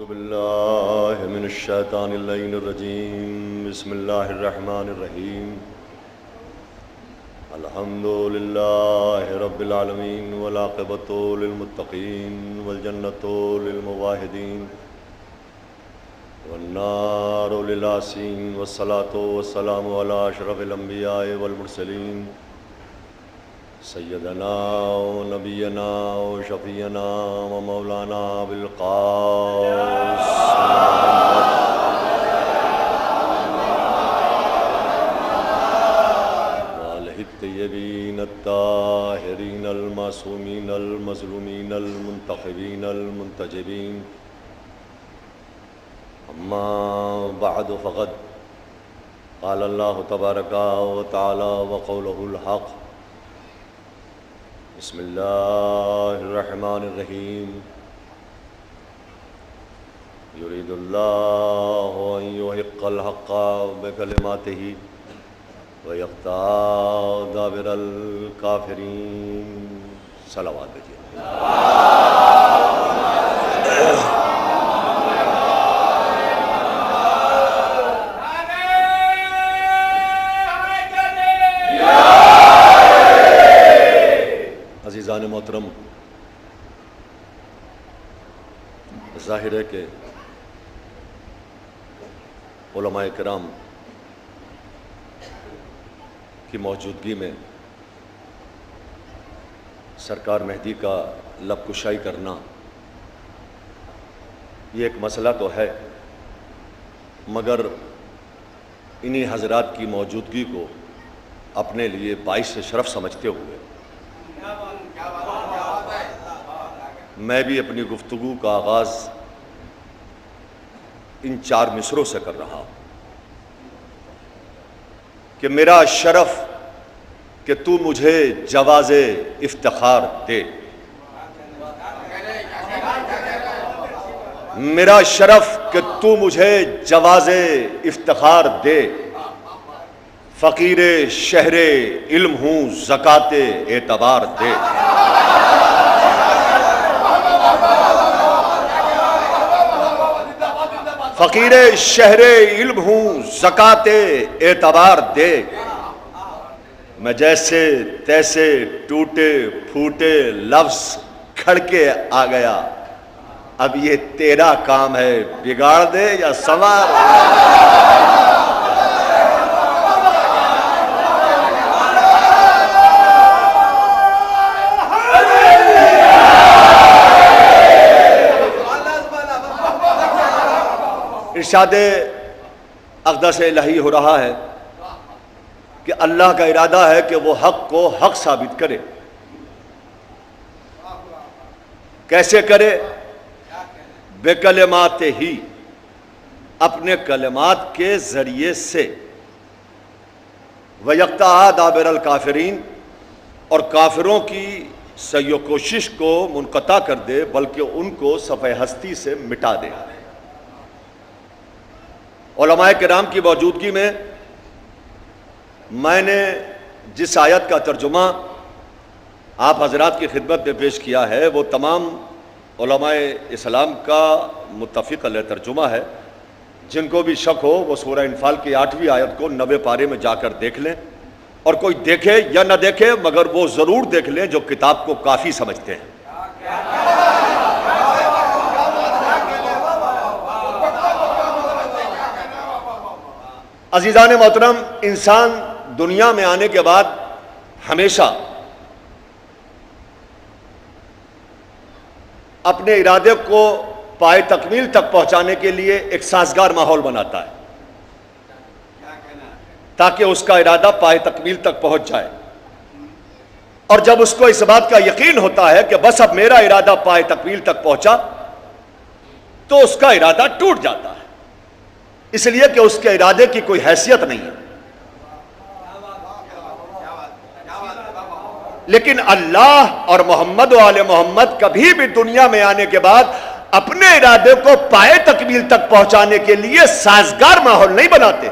أعوذ بالله من الشيطان اللعين الرجيم. بسم الله الرحمن الرحيم. الحمد لله رب العالمين والعاقبة للمتقين والجنة للموحدين والنار للعاصين والصلاة والسلام على أشرف الأنبياء والمرسلين سیدنا و نبینا و شفیعنا و مولانا بالقاسم وآلہ الطیبین الطاہرین المعصومین المظلومین المنتخبین المنتجبین. اما بعد فقد قال اللہ تبارک و تعالی وقولہ الحق. بسم اللہ الرحمن الرحیم. یرید اللہ ان یحق الحق بکلماتہ ویقطع دابر الکافرین. صلوات بھیجیے. عزیزان محترم، ظاہر ہے کہ علماء کرام کی موجودگی میں سرکار مہدی کا لب کشائی کرنا یہ ایک مسئلہ تو ہے، مگر انہی حضرات کی موجودگی کو اپنے لیے باعث شرف سمجھتے ہوئے میں بھی اپنی گفتگو کا آغاز ان 4 مصروں سے کر رہا ہوں کہ میرا شرف کہ تو مجھے جواز افتخار دے. میرا شرف کہ تو مجھے جواز افتخار دے. فقیر شہر علم ہوں زکوٰۃ اعتبار دے. فقیر شہر علم ہوں زکوٰۃ اعتبار دے. میں جیسے تیسے ٹوٹے پھوٹے لفظ کھڑ کے آ گیا. اب یہ تیرا کام ہے، بگاڑ دے یا سنوار. ارشاد اقدس الہی ہو رہا ہے کہ اللہ کا ارادہ ہے کہ وہ حق کو حق ثابت کرے. کیسے کرے؟ بے کلمات ہی، اپنے کلمات کے ذریعے سے. وَيَقْطَعَ دَابِرَ الْكَافِرِينَ، اور کافروں کی سعی و کوشش کو منقطع کر دے، بلکہ ان کو صفحہ ہستی سے مٹا دے. علماء کرام کی موجودگی میں نے جس آیت کا ترجمہ آپ حضرات کی خدمت میں پیش کیا ہے وہ تمام علماء اسلام کا متفق علیہ ترجمہ ہے. جن کو بھی شک ہو وہ سورہ انفال کی 8ویں آیت کو 90 پارے میں جا کر دیکھ لیں، اور کوئی دیکھے یا نہ دیکھے مگر وہ ضرور دیکھ لیں جو کتاب کو کافی سمجھتے ہیں. عزیزان محترم، انسان دنیا میں آنے کے بعد ہمیشہ اپنے ارادے کو پائے تکمیل تک پہنچانے کے لیے ایک سازگار ماحول بناتا ہے تاکہ اس کا ارادہ پائے تکمیل تک پہنچ جائے. اور جب اس کو اس بات کا یقین ہوتا ہے کہ بس اب میرا ارادہ پائے تکمیل تک پہنچا تو اس کا ارادہ ٹوٹ جاتا ہے، اس لیے کہ اس کے ارادے کی کوئی حیثیت نہیں ہے. لیکن اللہ اور محمد و آل محمد کبھی بھی دنیا میں آنے کے بعد اپنے ارادے کو پائے تکمیل تک پہنچانے کے لیے سازگار ماحول نہیں بناتے.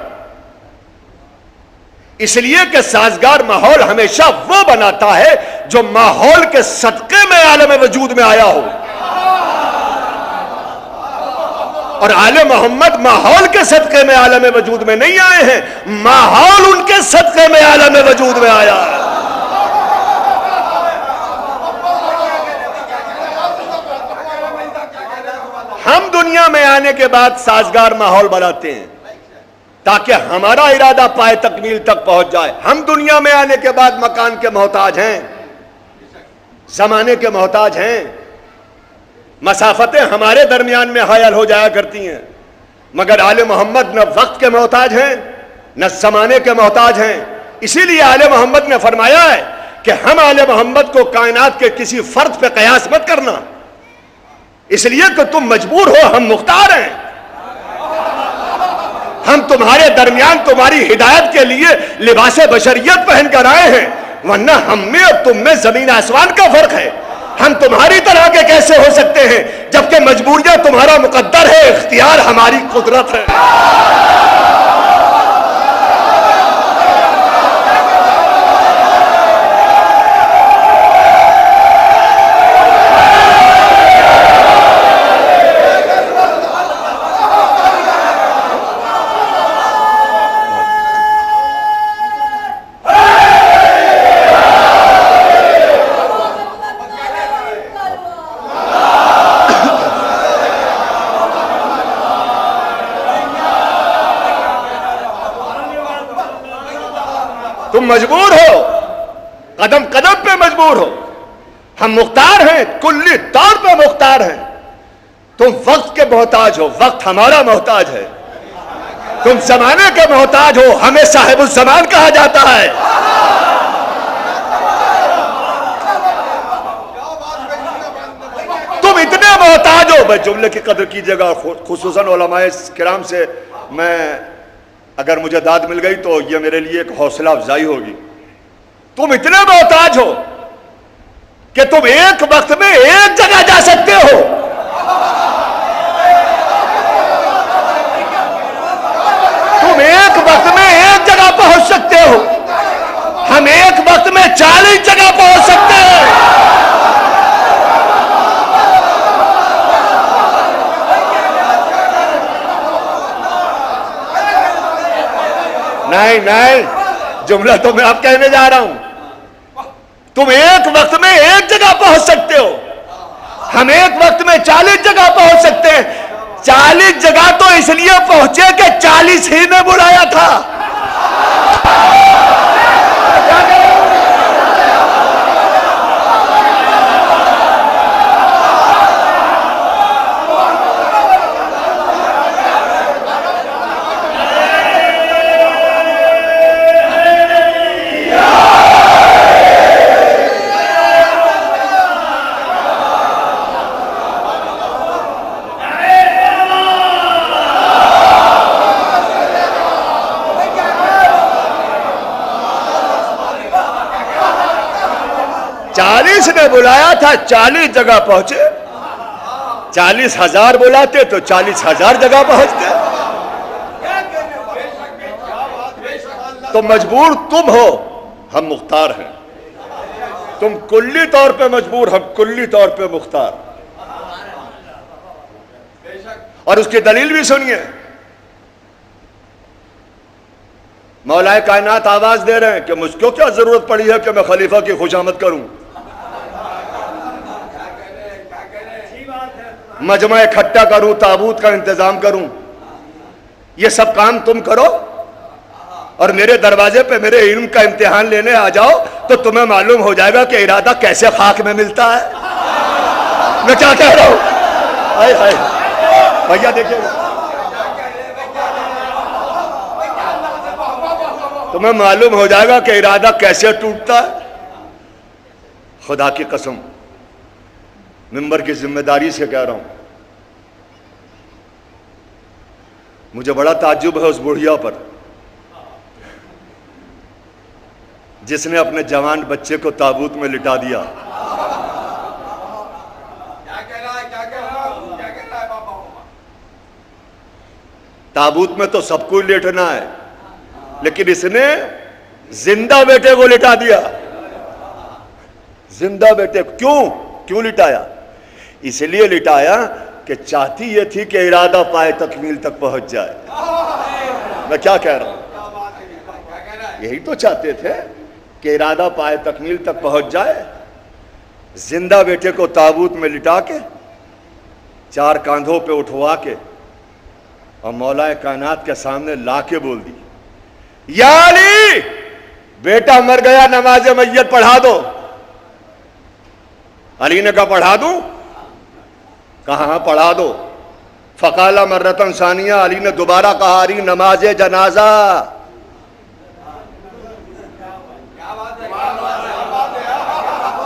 اس لیے کہ سازگار ماحول ہمیشہ وہ بناتا ہے جو ماحول کے صدقے میں عالم وجود میں آیا ہو. اور آل محمد ماحول کے صدقے میں عالم وجود میں نہیں آئے ہیں، ماحول ان کے صدقے میں عالم وجود میں آیا ہے۔ ہم دنیا میں آنے کے بعد سازگار ماحول بناتے ہیں تاکہ ہمارا ارادہ پائے تکمیل تک پہنچ جائے۔ ہم دنیا میں آنے کے بعد مکان کے محتاج ہیں، زمانے کے محتاج ہیں، مسافتیں ہمارے درمیان میں حائل ہو جایا کرتی ہیں، مگر آل محمد نہ وقت کے محتاج ہیں نہ زمانے کے محتاج ہیں۔ اسی لیے آل محمد نے فرمایا ہے کہ ہم آل محمد کو کائنات کے کسی فرد پہ قیاس مت کرنا، اس لیے کہ تم مجبور ہو، ہم مختار ہیں، ہم تمہارے درمیان تمہاری ہدایت کے لیے لباس بشریت پہن کر آئے ہیں، ورنہ ہم میں اور تم میں زمین آسمان کا فرق ہے۔ ہم تمہاری طرح کے کیسے ہو سکتے ہیں جبکہ مجبوریاں تمہارا مقدر ہے، اختیار ہماری قدرت ہے۔ تم مجبور ہو، قدم قدم پہ مجبور ہو، ہم مختار ہیں، کلی طور پہ مختار ہیں۔ تم وقت کے محتاج ہو، وقت ہمارا محتاج ہے۔ تم زمانے کے محتاج ہو، ہمیں صاحب الزمان کہا جاتا ہے۔ تم اتنے محتاج ہو، بھائی جملے کی قدر کیجیے گا، خصوصاً علماء کرام سے میں اگر مجھے داد مل گئی تو یہ میرے لیے ایک حوصلہ افزائی ہوگی۔ تم اتنے محتاج ہو کہ تم ایک وقت میں ایک جگہ جا سکتے ہو، تم ایک وقت میں ایک جگہ پہنچ سکتے ہو، ہم ایک وقت میں 40 جگہ پہنچ سکتے ہیں۔ نہیں، جملہ تو میں آپ کہنے جا رہا ہوں، تم ایک وقت میں ایک جگہ پہنچ سکتے ہو، ہم ایک وقت میں 40 جگہ پہنچ سکتے ہیں۔ 40 جگہ تو اس لیے پہنچے کہ 40 ہی نے بلایا تھا۔ نے بلایا تھا، 40 جگہ پہنچے۔ 40,000 بلاتے تو 40,000 جگہ پہنچتے۔ تو مجبور تم ہو، ہم مختار ہیں۔ تم کلی طور پہ مجبور، ہم کلی طور پہ مختار۔ اور اس کی دلیل بھی سنیے، مولا کائنات آواز دے رہے ہیں کہ مجھ کو کیا ضرورت پڑی ہے کہ میں خلیفہ کی خوشامد کروں، مجمع اکٹھا کروں، تابوت کا انتظام کروں، یہ سب کام تم کرو اور میرے دروازے پہ میرے علم کا امتحان لینے آ جاؤ تو تمہیں معلوم ہو جائے گا کہ ارادہ کیسے خاک میں ملتا ہے۔ میں کیا کہہ رہا ہوں؟ ہائے ہائے بھیا دیکھیں، تمہیں معلوم ہو جائے گا کہ ارادہ کیسے ٹوٹتا ہے۔ خدا کی قسم ممبر کی ذمہ داری سے کہہ رہا ہوں، مجھے بڑا تعجب ہے اس بڑھیا پر جس نے اپنے جوان بچے کو تابوت میں لٹا دیا۔ تابوت میں تو سب کو لیٹنا ہے، لیکن اس نے زندہ بیٹے کو لٹا دیا۔ زندہ بیٹے کیوں لٹایا؟ اس لیے لٹایا کہ چاہتی یہ تھی کہ ارادہ پائے تکمیل تک پہنچ جائے. میں کیا کہہ رہا ہوں؟ یہی تو چاہتے تھے کہ ارادہ پائے تکمیل تک پہنچ جائے. زندہ بیٹے کو تابوت میں لٹا کے، 4 کاندھوں پہ اٹھوا کے، اور مولا کائنات کے سامنے لا کے بول دی، یا علی بیٹا مر گیا، نماز میت پڑھا دو. علی نے کہا پڑھا دوں؟ کہاں پڑھا دو. فقال مرتن ثانیہ، علی نے دوبارہ کہا علی نماز جنازہ.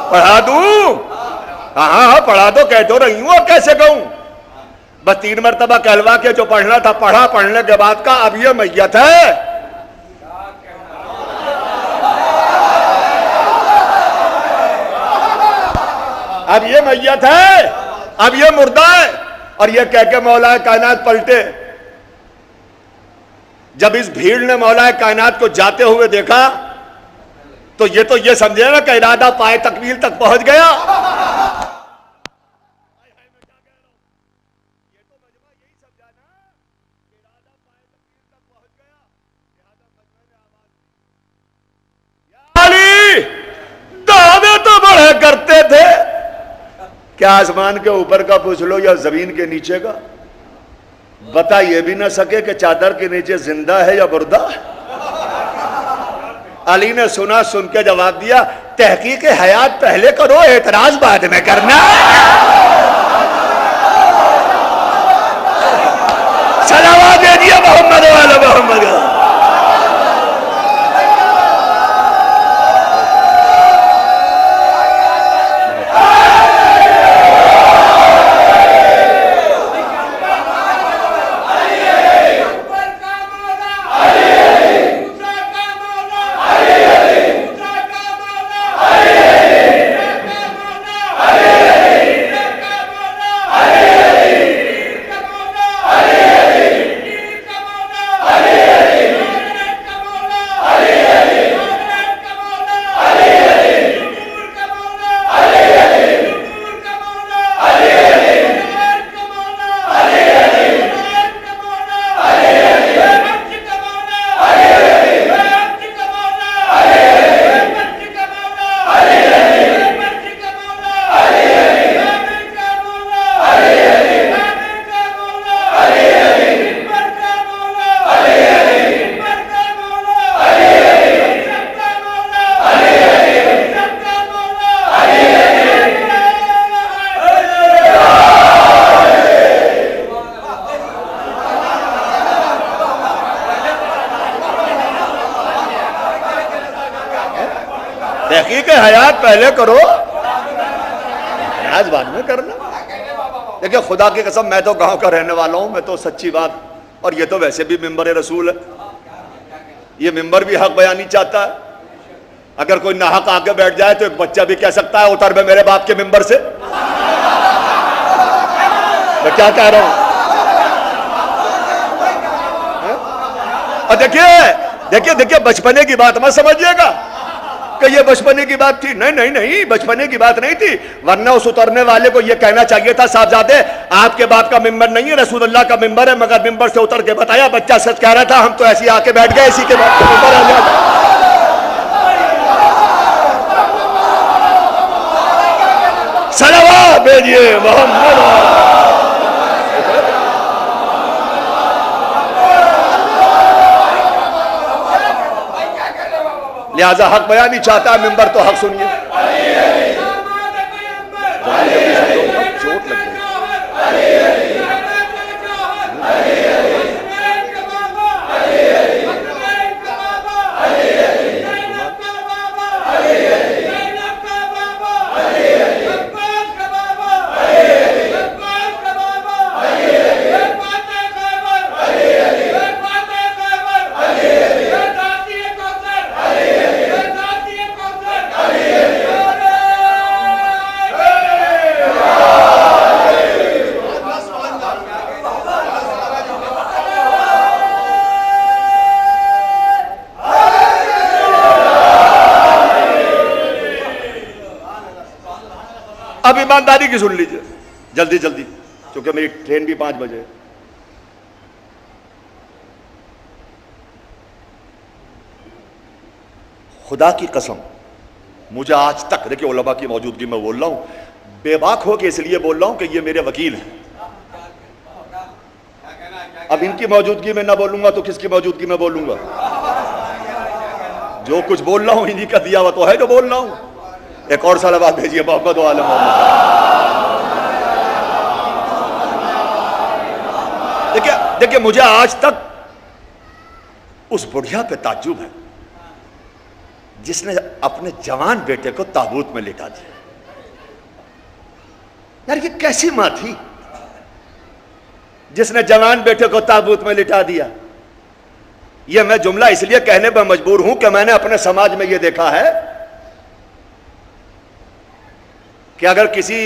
پڑھا دوں؟ ہاں پڑھا دو. کہہ تو رہی ہوں، کیسے کہوں؟ بس 3 مرتبہ کہلوا کے جو پڑھنا تھا پڑھا. پڑھنے کے بعد کا اب یہ میت ہے. اب یہ میت ہے، اب یہ مردہ ہے. اور یہ کہہ کے مولا کائنات پلٹے. جب اس بھیڑ نے مولا کائنات کو جاتے ہوئے دیکھا تو یہ سمجھے نا کہ ارادہ پائے تکمیل تک پہنچ گیا. دعوے تو بڑے کرتے تھے، کیا آسمان کے اوپر کا پوچھ لو یا زمین کے نیچے کا، بتا یہ بھی نہ سکے کہ چادر کے نیچے زندہ ہے یا مردہ. علی نے سنا، سن کے جواب دیا تحقیق حیات پہلے کرو، اعتراض بعد میں کرنا. صلوات دیجیے محمد والا محمد. تحقیق حیات پہلے کرو، نیاز بعد میں کرنا. دیکھیں خدا کی قسم میں تو گاؤں کا رہنے والا ہوں، میں تو سچی بات، اور یہ تو ویسے بھی ممبر رسول ہے، یہ ممبر بھی حق بیانی چاہتا ہے. اگر کوئی ناحق آگے بیٹھ جائے تو ایک بچہ بھی کہہ سکتا ہے اتر میں میرے باپ کے ممبر سے. میں کیا کہہ رہا ہوں؟ اور دیکھیے بچپنے کی بات مت سمجھیے گا کہ یہ بچپنے کی بات تھی. نہیں بچپنے کی بات نہیں تھی، ورنہ اس اترنے والے کو یہ کہنا چاہیے تھا صاحبزادے آپ کے باپ کا ممبر نہیں ہے، رسول اللہ کا ممبر ہے. مگر ممبر سے اتر کے بتایا بچہ سچ کہہ رہا تھا، ہم تو ایسی آ کے بیٹھ گئے، اسی کے باپ کا ممبر آ گیا. صلوات بھیجیے محمد. لہذا حق بیانی چاہتا ہے ممبر تو حق سنیے. چوٹ لگ گئی. اب ایمانداری کی سن لیجئے جلدی جلدی. چونکہ میری ٹرین بھی 5 بجے. خدا کی قسم مجھے آج تک، دیکھیں علماء کی موجودگی میں بول رہا ہوں، بے باک ہو کے اس لیے بول رہا ہوں کہ یہ میرے وکیل ہیں. اب ان کی موجودگی میں نہ بولوں گا تو کس کی موجودگی میں بولوں گا؟ جو کچھ بول رہا ہوں انہی کا دیا ہوا تو ہے جو بول رہا ہوں. ایک اور صلوات بھیجیے محمد و آل محمد. دیکھیں مجھے آج تک اس بڑھیا پہ تعجب ہے جس نے اپنے جوان بیٹے کو تابوت میں لٹا دیا. یار یہ کیسی ماں تھی جس نے جوان بیٹے کو تابوت میں لٹا دیا؟ یہ میں جملہ اس لیے کہنے پر مجبور ہوں کہ میں نے اپنے سماج میں یہ دیکھا ہے کہ اگر کسی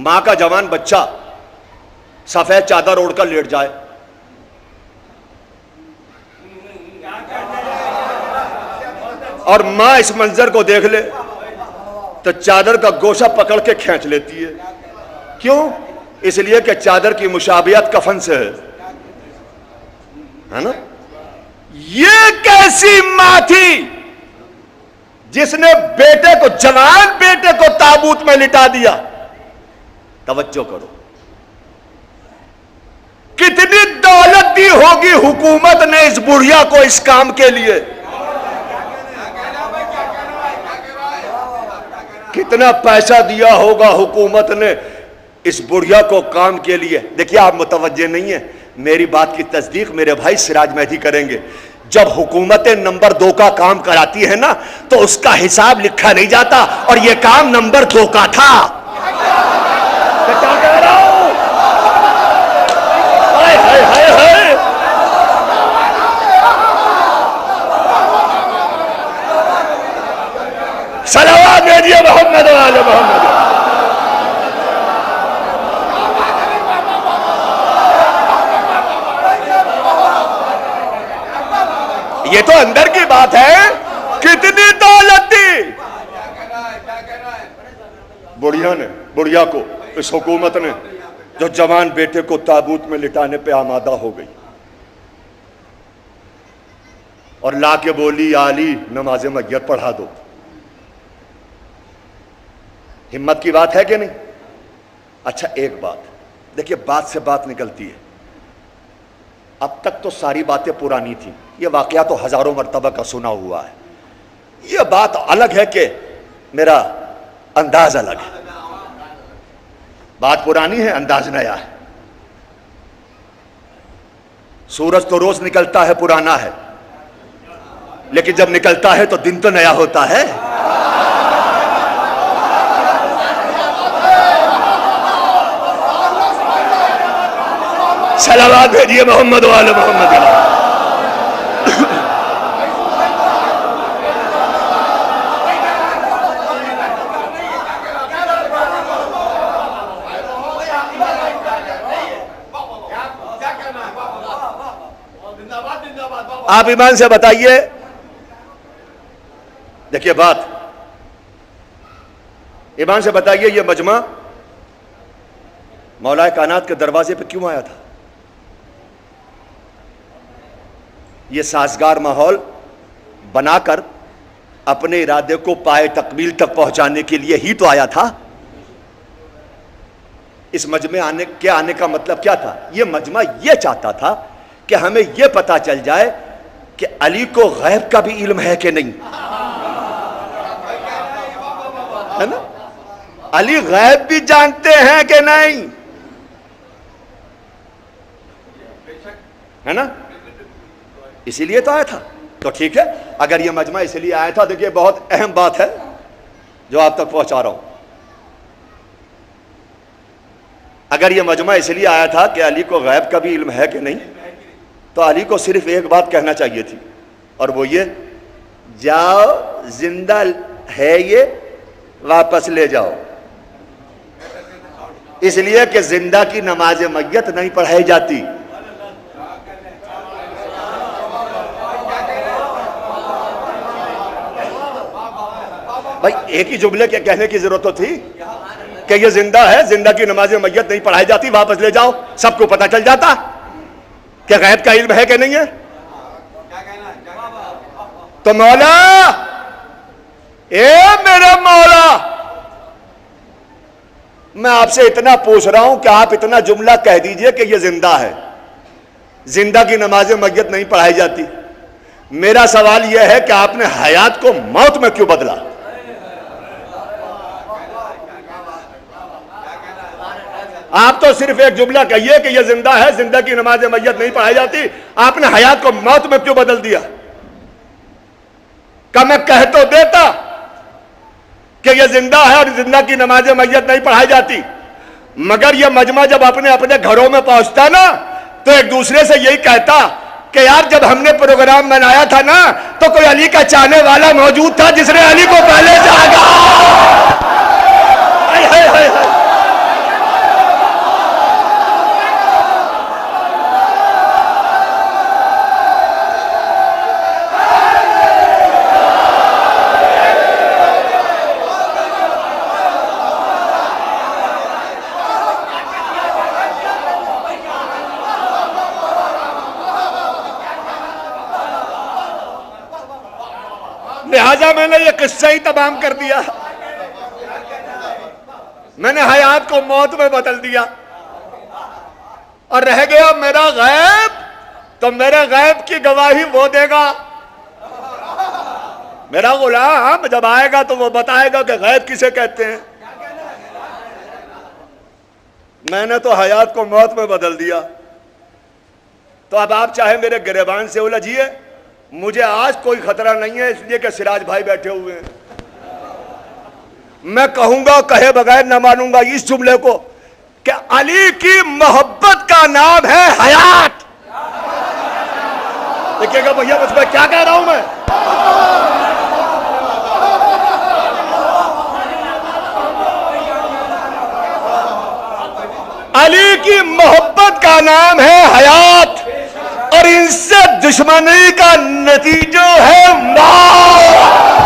ماں کا جوان بچہ سفید چادر اوڑھ کر لیٹ جائے اور ماں اس منظر کو دیکھ لے تو چادر کا گوشہ پکڑ کے کھینچ لیتی ہے. کیوں؟ اس لیے کہ چادر کی مشابہت کفن سے ہے نا. یہ کیسی ماں تھی جس نے بیٹے کو، جوان بیٹے کو تابوت میں لٹا دیا؟ توجہ کرو، کتنی دولت دی ہوگی حکومت نے اس بڑھیا کو اس کام کے لیے، کتنا پیسہ دیا ہوگا حکومت نے اس بڑھیا کو کام کے لیے. دیکھیے آپ متوجہ نہیں ہیں، میری بات کی تصدیق میرے بھائی سراج مہدی کریں گے. جب حکومت نمبر 2 کا کام کراتی ہے نا تو اس کا حساب لکھا نہیں جاتا، اور یہ کام نمبر 2 کا تھا. کیا کہہ رہا ہوں؟ ہائے ہائے ہائے ہائے. صلوات بھیجیے محمد و آل محمد. یہ تو اندر کی بات ہے. کتنی دولت دی بڑھیا کو اس حکومت نے، جو جوان بیٹے کو تابوت میں لٹانے پہ آمادہ ہو گئی اور لا کے بولی علی نماز میت پڑھا دو. ہمت کی بات ہے کہ نہیں؟ اچھا ایک بات دیکھیے، بات سے بات نکلتی ہے. اب تک تو ساری باتیں پرانی تھیں، یہ واقعہ تو ہزاروں مرتبہ کا سنا ہوا ہے. یہ بات الگ ہے کہ میرا انداز الگ ہے. بات پرانی ہے، انداز نیا ہے. سورج تو روز نکلتا ہے، پرانا ہے، لیکن جب نکلتا ہے تو دن تو نیا ہوتا ہے. صلوات بھیجیے محمد و آل محمد. آپ ایمان سے بتائیے، دیکھیے بات ایمان سے بتائیے، یہ مجمع مولا کائنات کے دروازے پہ کیوں آیا تھا؟ یہ سازگار ماحول بنا کر اپنے ارادے کو پائے تکمیل تک پہنچانے کے لیے ہی تو آیا تھا. اس مجمع آنے کا مطلب کیا تھا؟ یہ مجمع یہ چاہتا تھا کہ ہمیں یہ پتا چل جائے کہ علی کو غیب کا بھی علم ہے کہ نہیں، ہے نا؟ علی غیب بھی جانتے ہیں کہ نہیں، ہے نا؟ اسی لیے تو آیا تھا. تو ٹھیک ہے، اگر یہ مجمع اس لیے آیا تھا، دیکھیے بہت اہم بات ہے جو آپ تک پہنچا رہا ہوں. اگر یہ مجمع اس لیے آیا تھا کہ علی کو غیب کا بھی علم ہے کہ نہیں، تو علی کو صرف ایک بات کہنا چاہیے تھی، اور وہ یہ، جاؤ زندہ ہے یہ واپس لے جاؤ. اس لیے کہ زندہ کی نماز میت نہیں پڑھائی جاتی. بھائی ایک ہی جملے کے کہنے کی ضرورت تو تھی. کہ یہ زندہ ہے، زندہ کی نماز میت نہیں پڑھائی جاتی، واپس لے جاؤ، سب کو پتہ چل جاتا کہ غیب کا علم ہے کہ نہیں ہے؟ تو مولا، اے میرے مولا، میں آپ سے اتنا پوچھ رہا ہوں کہ آپ اتنا جملہ کہہ دیجئے کہ یہ زندہ ہے، زندہ کی نماز میت نہیں پڑھائی جاتی۔ میرا سوال یہ ہے کہ آپ نے حیات کو موت میں کیوں بدلا؟ آپ تو صرف ایک جملہ کہیے کہ یہ زندہ ہے، زندہ کی نماز میت نہیں پڑھائی جاتی، آپ نے حیات کو موت میں کیوں بدل دیا؟ کہ میں کہہ تو دیتا کہ یہ زندہ ہے اور زندہ کی نماز میت نہیں پڑھائی جاتی، مگر یہ مجمع جب اپنے اپنے گھروں میں پہنچتا نا تو ایک دوسرے سے یہی کہتا کہ یار جب ہم نے پروگرام بنایا تھا نا تو کوئی علی کا چاہنے والا موجود تھا جس نے علی کو پہلے جاگا۔ لہذا میں نے یہ قصہ ہی تمام کر دیا، میں نے حیات کو موت میں بدل دیا، اور رہ گیا میرا غیب، تو میرے غیب کی گواہی وہ دے گا۔ میرا غلام جب آئے گا تو وہ بتائے گا کہ غیب کسے کہتے ہیں۔ میں نے تو حیات کو موت میں بدل دیا، تو اب آپ چاہے میرے گریبان سے الجھیے، مجھے آج کوئی خطرہ نہیں ہے، اس لیے کہ سراج بھائی بیٹھے ہوئے ہیں۔ میں کہوں گا، کہے بغیر نہ مانوں گا اس جملے کو کہ علی کی محبت کا نام ہے حیات۔ دیکھیے گا بھیا بس میں کیا کہہ رہا ہوں، میں علی کی محبت کا نام ہے حیات، اور ان سے دشمنی کا نتیجہ ہے موت۔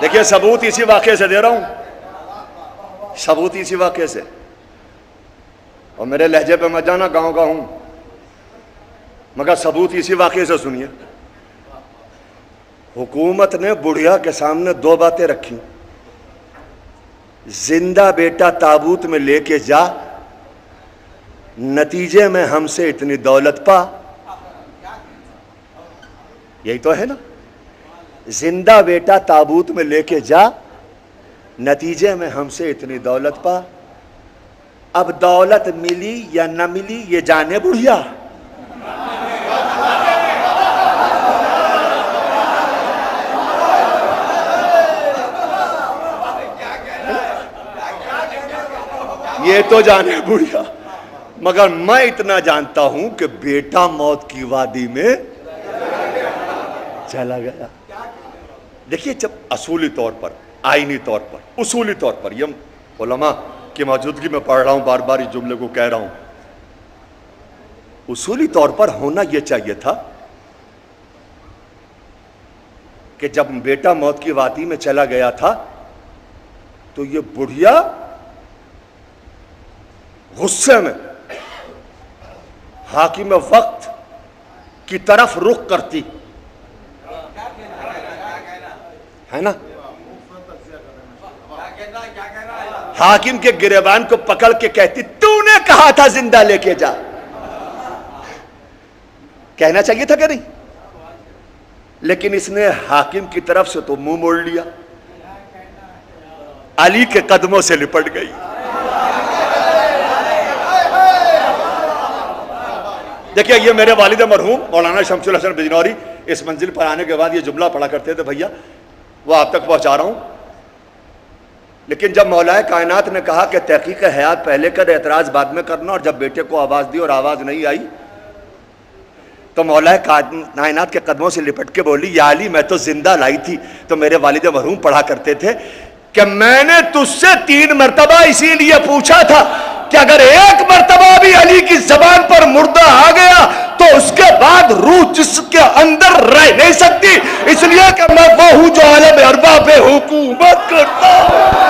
دیکھیے ثبوت اسی واقعے سے دے رہا ہوں، ثبوت اسی واقعے سے، اور میرے لہجے پہ مت جانا، گاؤں کا ہوں، مگر ثبوت اسی واقعے سے سنیے۔ حکومت نے بڑھیا کے سامنے دو باتیں رکھی، زندہ بیٹا تابوت میں لے کے جا، نتیجے میں ہم سے اتنی دولت پا۔ یہی تو ہے نا، زندہ بیٹا تابوت میں لے کے جا، نتیجے میں ہم سے اتنی دولت پا۔ اب دولت ملی یا نہ ملی یہ جانے بڑھیا۔ یہ تو جانے بڑھیا، مگر میں اتنا جانتا ہوں کہ بیٹا موت کی وادی میں چلا گیا۔ دیکھیے جب اصولی طور پر، آئینی طور پر، اصولی طور پر، یہ علماء کی موجودگی میں پڑھ رہا ہوں، بار بار اس جملے کو کہہ رہا ہوں، اصولی طور پر ہونا یہ چاہیے تھا کہ جب بیٹا موت کی وادی میں چلا گیا تھا تو یہ بڑھیا غصے میں حاکم وقت کی طرف رخ کرتی ہے نا، حاکم کے گریبان کو پکڑ کے کہتی تو نے کہا تھا زندہ لے کے جا۔ کہنا چاہیے تھا کہ نہیں؟ لیکن اس نے حاکم کی طرف سے تو منہ موڑ لیا، علی کے قدموں سے لپٹ گئی۔ دیکھیں یہ میرے والد مرحوم مولانا شمس الحسن بجنوری اس منزل پر آنے کے بعد یہ جملہ پڑھا کرتے تھے، بھیا وہ آپ تک پہنچا رہا ہوں۔ لیکن جب مولا کائنات نے کہا کہ تحقیق حیات پہلے کر اعتراض بعد میں کرنا، اور جب بیٹے کو آواز دی اور آواز نہیں آئی تو مولا کائنات کے قدموں سے لپٹ کے بولی یا علی میں تو زندہ لائی تھی۔ تو میرے والد مرحوم پڑھا کرتے تھے کہ میں نے تجھ سے 3 مرتبہ اسی لیے پوچھا تھا کہ اگر ایک مرتبہ بھی علی کی زبان پر مردہ آ گیا تو اس کے بعد روح جس کے اندر رہ نہیں سکتی، اس لیے کہ میں وہ ہوں جو عالم اربع پہ حکومت کرتا ہوں۔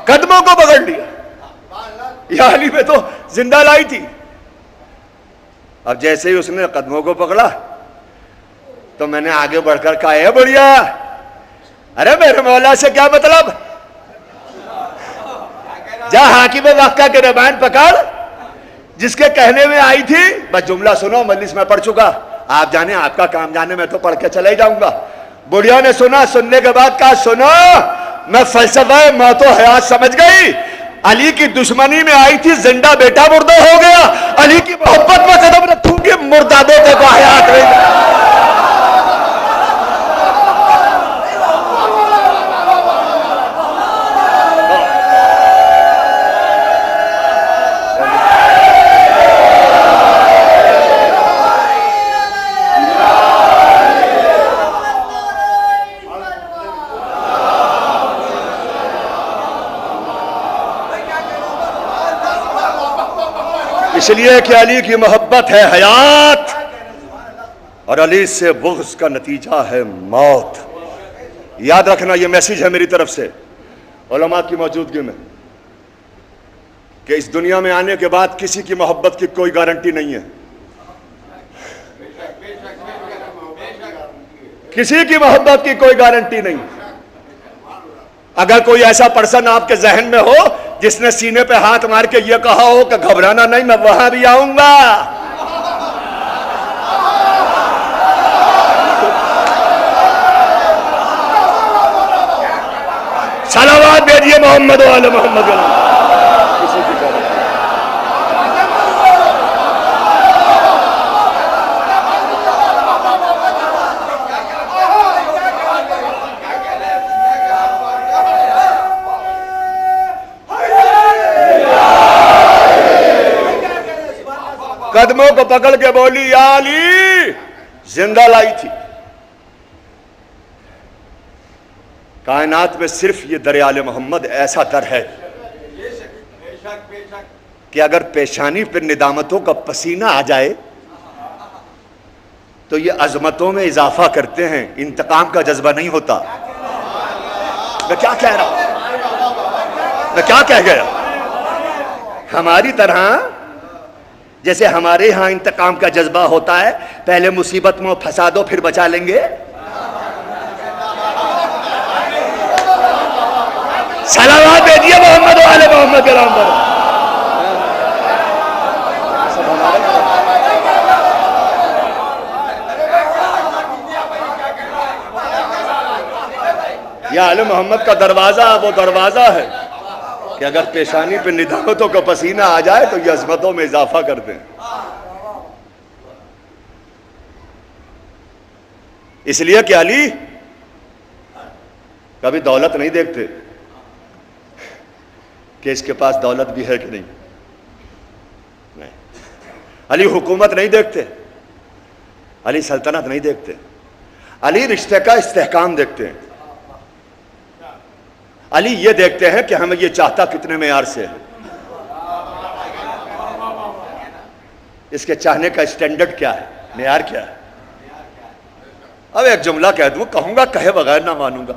قدموں کو پکڑ لیا، یا علی میں تو زندہ لائی تھی۔ اب جیسے ہی اس نے قدموں کو پکڑا تو میں نے آگے بڑھ کر کہا اے بڑھیا، ارے میرے مولا سے کیا مطلب، جا حاکم واقعہ کے ربان پکڑ جس کے کہنے میں آئی تھی، بس جملہ سنو، مجلس میں پڑھ چکا، آپ جانے، آپ کا کام جانے، میں تو پڑھ کے چلے جاؤں گا۔ بڑھیا نے سنا، سننے کے بعد کہا سنو، میں فلسفہ موت و حیات سمجھ گئی، علی کی دشمنی میں آئی تھی، زندہ بیٹا مردہ ہو گیا، علی کی محبت میں قدم رکھوں گی، مردہ بیٹے کو حیات رہے۔ اس لیے کہ علی کی محبت ہے حیات، اور علی سے بغض کا نتیجہ ہے موت۔ یاد رکھنا، یہ میسیج ہے میری طرف سے علماء کی موجودگی میں، کہ اس دنیا میں آنے کے بعد کسی کی محبت کی کوئی گارنٹی نہیں ہے، کسی کی محبت کی کوئی گارنٹی نہیں۔ اگر کوئی ایسا پرسن آپ کے ذہن میں ہو جس نے سینے پہ ہاتھ مار کے یہ کہا ہو کہ گھبرانا نہیں، میں وہاں بھی آؤں گا، صلوات بھیجیے محمد و آل محمد۔ قدموں کو پکڑ کے بولی یا علی، زندہ لائی تھی۔ کائنات میں صرف یہ در آل محمد ایسا در ہے کہ اگر پیشانی پر ندامتوں کا پسینہ آ جائے تو یہ عظمتوں میں اضافہ کرتے ہیں، انتقام کا جذبہ نہیں ہوتا۔ میں کیا کہہ رہا ہوں، میں کیا کہہ گیا؟ ہماری طرح جیسے ہمارے ہاں انتقام کا جذبہ ہوتا ہے، پہلے مصیبت میں پھنسا دو پھر بچا لیں گے، صلوات بھیجیے محمد و آل محمد کے نام پر۔ یا آل محمد کا دروازہ وہ دروازہ ہے کہ اگر پیشانی پہ ندامتوں کا پسینہ آ جائے تو یہ عظمتوں میں اضافہ کرتے ہیں۔ اس لیے کہ علی کبھی دولت نہیں دیکھتے کہ اس کے پاس دولت بھی ہے کہ نہیں، علی حکومت نہیں دیکھتے، علی سلطنت نہیں دیکھتے، علی رشتے کا استحکام دیکھتے ہیں۔ علی یہ دیکھتے ہیں کہ ہمیں یہ چاہتا کتنے معیار سے ہے، اس کے چاہنے کا اسٹینڈرڈ کیا ہے، معیار کیا ہے۔ اب ایک جملہ کہہ دوں، کہوں گا کہے بغیر نہ مانوں گا،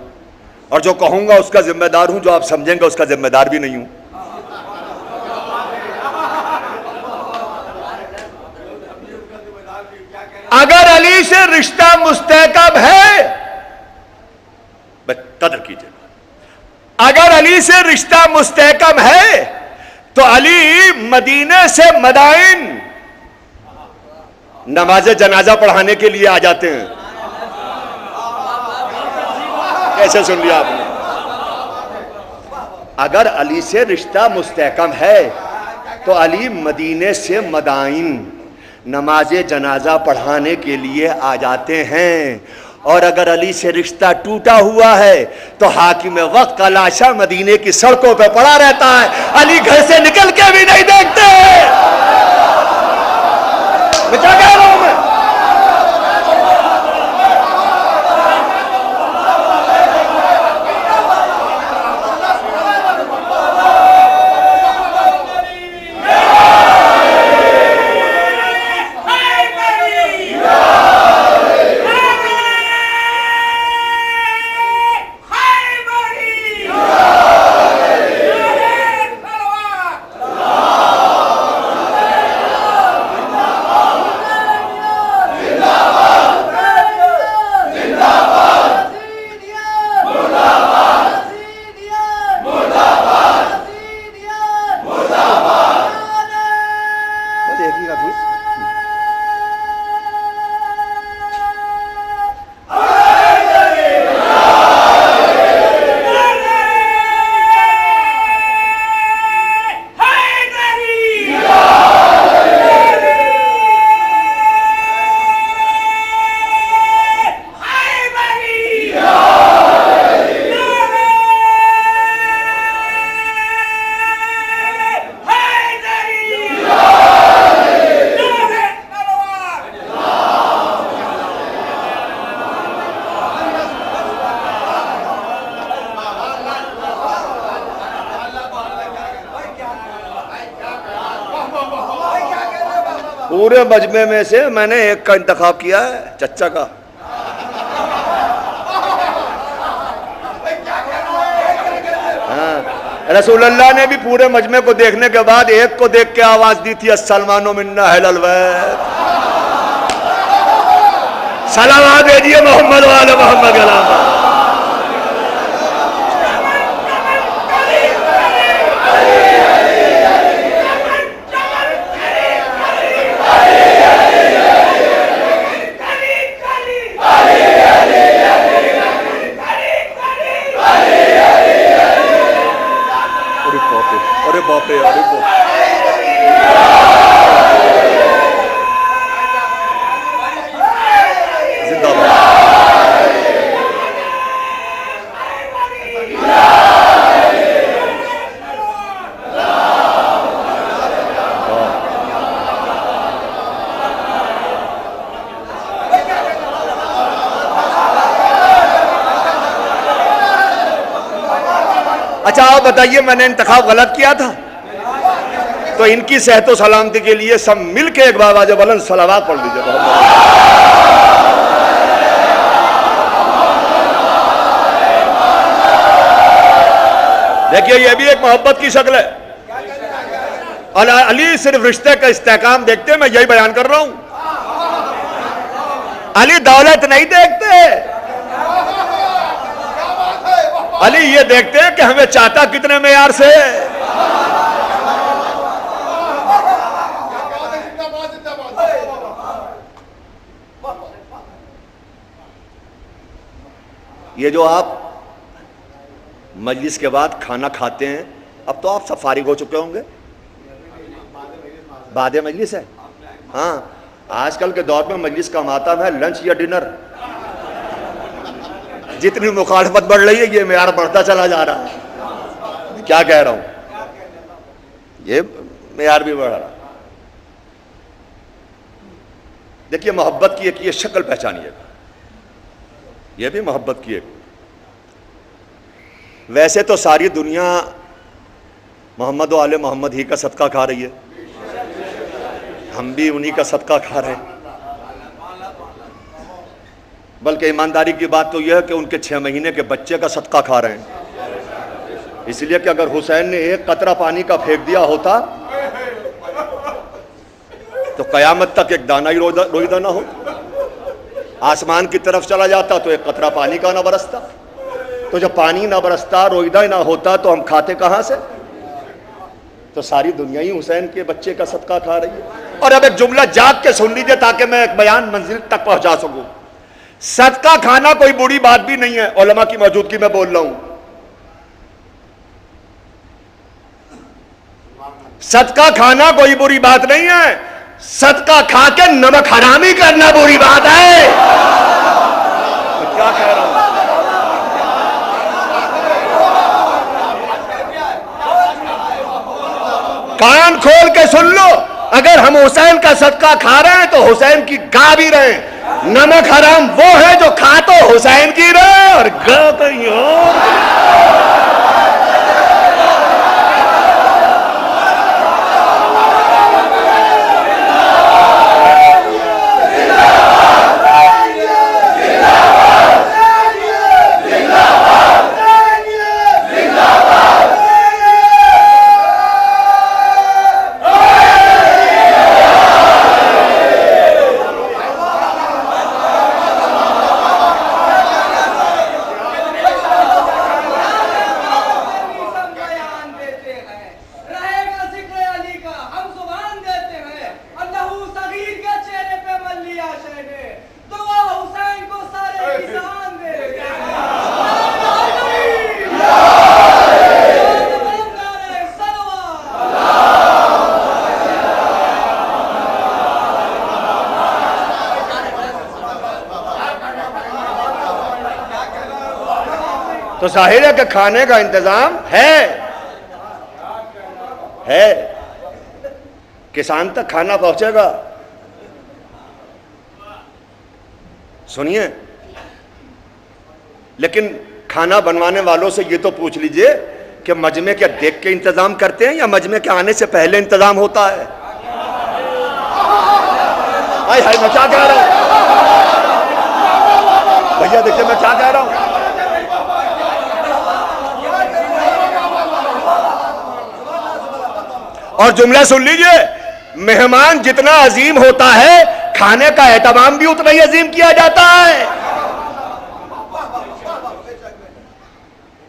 اور جو کہوں گا اس کا ذمہ دار ہوں، جو آپ سمجھیں گے اس کا ذمہ دار بھی نہیں ہوں۔ اگر علی سے رشتہ مستحکم ہے، قدر کیجئے، اگر علی سے رشتہ مستحکم ہے تو علی مدینے سے مدائن نماز جنازہ پڑھانے کے لیے آ جاتے ہیں۔ کیسے سن لیا آپ نے؟ اگر علی سے رشتہ مستحکم ہے تو علی مدینے سے مدائن نماز جنازہ پڑھانے کے لیے آ جاتے ہیں، اور اگر علی سے رشتہ ٹوٹا ہوا ہے تو حاکم وقت کا لاشا مدینے کی سڑکوں پہ پڑا رہتا ہے، علی گھر سے نکل کے بھی نہیں دیکھتے۔ میں کیا کہہ رہا ہوں میں؟ پورے مجمع میں سے میں نے ایک کا انتخاب کیا ہے، چچا کا۔ رسول اللہ نے بھی پورے مجمع کو دیکھنے کے بعد ایک کو دیکھ کے آواز دی تھی، السلمان منا اہل البیت، سلامات بھیجیے محمد والے محمد علامہ۔ اچھا آپ بتائیے، میں نے انتخاب غلط کیا تھا؟ تو ان کی صحت و سلامتی کے لیے سب مل کے ایک بار واجب بلند صلوات پڑھ لیجیے۔ دیکھیے یہ بھی ایک محبت کی شکل ہے۔ علی صرف رشتے کا استحکام دیکھتے ہیں، میں یہی بیان کر رہا ہوں۔ علی دولت نہیں دیکھتے، علی یہ دیکھتے ہیں کہ ہمیں چاہتا کتنے معیار سے۔ یہ جو آپ مجلس کے بعد کھانا کھاتے ہیں، اب تو آپ سب فارغ ہو چکے ہوں گے، بعد مجلس ہے۔ ہاں آج کل کے دور میں مجلس کا مطلب ہے لنچ یا ڈنر۔ جتنی مخالفت بڑھ رہی ہے یہ معیار بڑھتا چلا جا رہا ہے۔ کیا کہہ رہا ہوں، یہ معیار بھی بڑھ رہا۔ دیکھیے محبت کی ایک یہ شکل پہچانیے گا، یہ بھی محبت کی ایک۔ ویسے تو ساری دنیا محمد و آل محمد ہی کا صدقہ کھا رہی ہے، ہم بھی انہی کا صدقہ کھا رہے ہیں۔ بلکہ ایمانداری کی بات تو یہ ہے کہ ان کے 6 مہینے کے بچے کا صدقہ کھا رہے ہیں، اس لیے کہ اگر حسین نے ایک قطرہ پانی کا پھینک دیا ہوتا تو قیامت تک ایک دانہ ہی رویدہ نہ ہو، آسمان کی طرف چلا جاتا تو ایک قطرہ پانی کا نہ برستا، تو جب پانی نہ برستا، رویدہ نہ ہوتا تو ہم کھاتے کہاں سے؟ تو ساری دنیا ہی حسین کے بچے کا صدقہ کھا رہی ہے۔ اور اب ایک جملہ جاگ کے سن لیجئے تاکہ میں ایک بیان منزل تک پہنچا سکوں۔ صدقہ کھانا کوئی بری بات بھی نہیں ہے، علماء کی موجودگی میں بول رہا ہوں۔ صدقہ کھانا کوئی بری بات نہیں ہے، صدقہ کھا کے نمک حرامی کرنا بری بات ہے۔ کیا کہہ رہا ہوں. کان کھول کے سن لو، اگر ہم حسین کا صدقہ کھا رہے ہیں تو حسین کی گا بھی رہے ہیں. نمک حرام وہ ہے جو کھا تو حسین کی رہے اور گا کہیں اور. تو ظاہر ہے کہ کھانے کا انتظام ہے. کسان تک کھانا پہنچے گا. سنیے، لیکن کھانا بنوانے والوں سے یہ تو پوچھ لیجئے کہ مجمع کے دیکھ کے انتظام کرتے ہیں یا مجمع کے آنے سے پہلے انتظام ہوتا ہے؟ میں کیا کہہ رہا ہوں بھیا، دیکھیں میں کیا کہہ رہا ہوں. اور جملہ سن لیجئے، مہمان جتنا عظیم ہوتا ہے کھانے کا اہتمام بھی اتنا ہی عظیم کیا جاتا ہے.